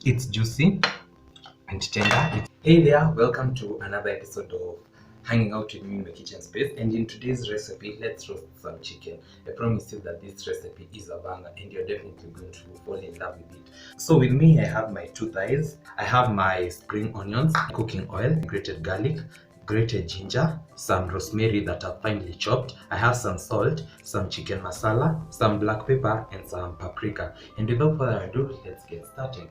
It's juicy and tender. Hey there, welcome to another episode of hanging out with me in my kitchen space. And in today's recipe, let's roast some chicken. I promise you that this recipe is a banger and you're definitely going to fall in love with it. So with me, I have my two thighs. I have my spring onions, cooking oil, grated garlic, grated ginger, some rosemary that are finely chopped. I have some salt, some chicken masala, some black pepper, and some paprika. And without further ado, let's get started.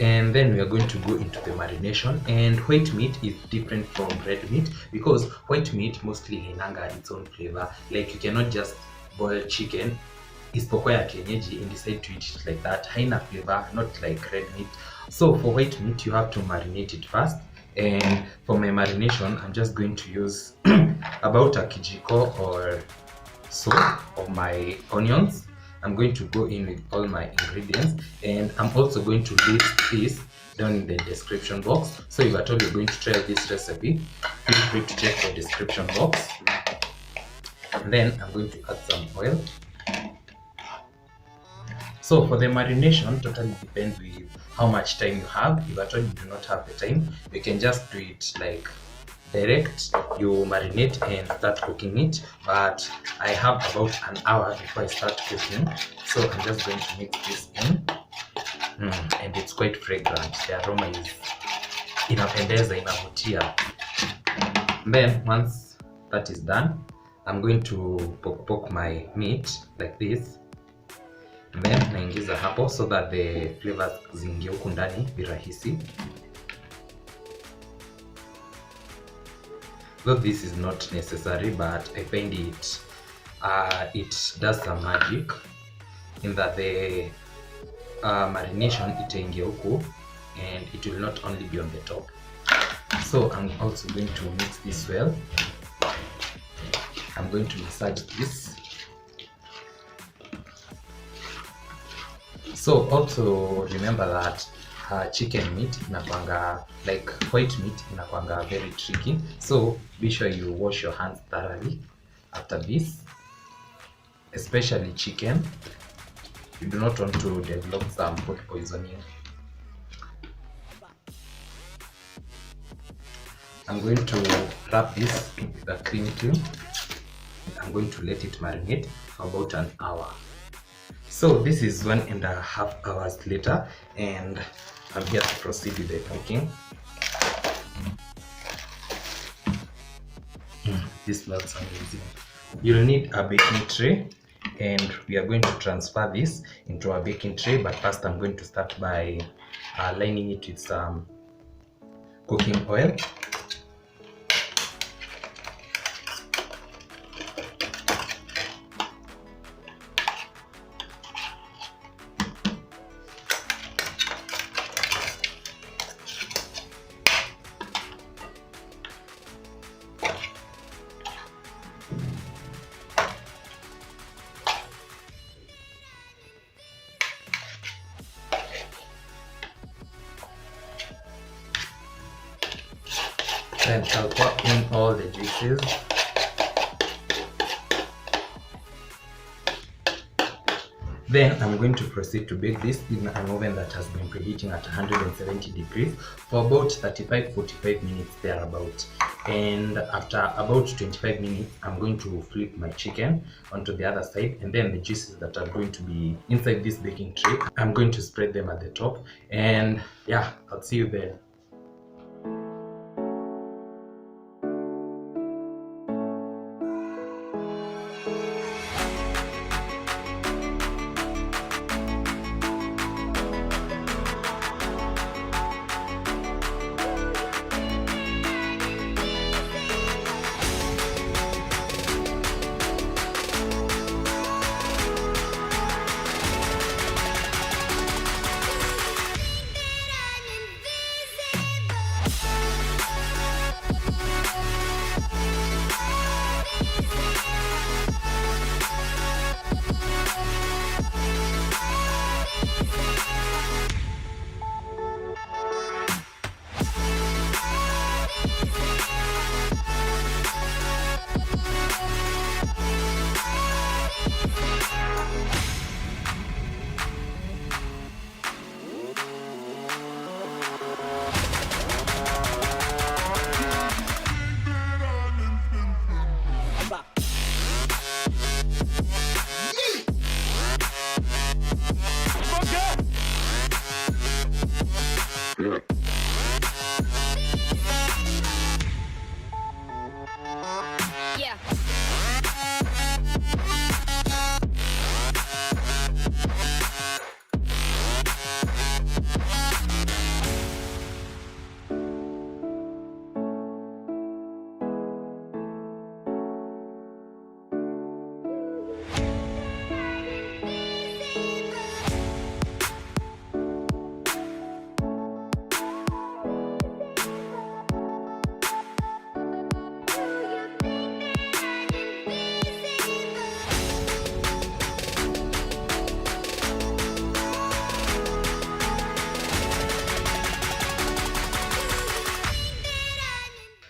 And then we are going to go into the marination. And white meat is different from red meat because white meat mostly hainanga its own flavor. Like you cannot just boil chicken isipokuwa ya kienyeji and decide to eat it like that. Haina flavor, not like red meat. So for white meat you have to marinate it first. And for my marination I'm just going to use about a kijiko or so of my onions. I'm going to go in with all my ingredients, and I'm also going to list this down in the description box. So if at all you're going to try this recipe, feel free to check the description box. And then I'm going to add some oil. So for the marination, totally depends with how much time you have. If at all you do not have the time, you can just do it like direct. You marinate and start cooking it, but I have about an hour before I start cooking, so I'm just going to mix this in. And it's quite fragrant. The aroma is inapendeza, inavutia. Then once that is done, I'm going to poke my meat like this, and then naingiza hapo so that the flavors zingie huku ndani virahisi. Though this is not necessary, but I find it does some magic in that the marination itaingia huku and it will not only be on the top. So I'm also going to mix this well. I'm going to massage this. So also remember that chicken meat inakwanga, like white meat inakwanga very tricky, so be sure you wash your hands thoroughly after this, especially chicken. You do not want to develop some food poisoning. I'm going to wrap this with a cling film. I'm going to let it marinate for about an hour. So this is 1.5 hours later, and I'm here to proceed with the cooking. This smells amazing. You'll need a baking tray, and we are going to transfer this into a baking tray, but first I'm going to start by lining it with some cooking oil. Then I'll pour in all the juices. Then I'm going to proceed to bake this in an oven that has been preheating at 170 degrees for about 35-45 minutes thereabout. And after about 25 minutes, I'm going to flip my chicken onto the other side, and then the juices that are going to be inside this baking tray, I'm going to spread them at the top. And yeah, I'll see you there.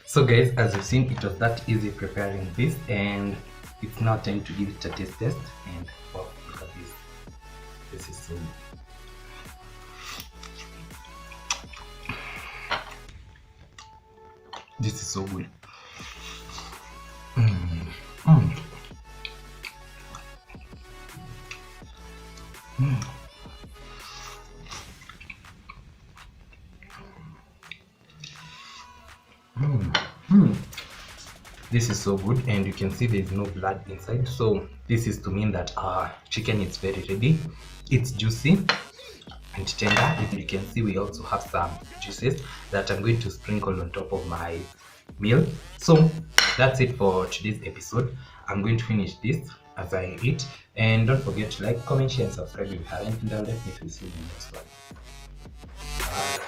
So guys, as you've seen, it was that easy preparing this, and it's now time to give it a taste test. And wow, look at this. This is so good. This is so good. Mm. Mm. Mm. Mm. Mm. This is so good, and you can see there's no blood inside, so this is to mean that our chicken is very ready. It's juicy and tender. If you can see, we also have some juices that I'm going to sprinkle on top of my meal. So that's it for today's episode. I'm going to finish this as I eat, and don't forget to like, comment, share, and subscribe if you haven't, and let me see you in the next one. Bye.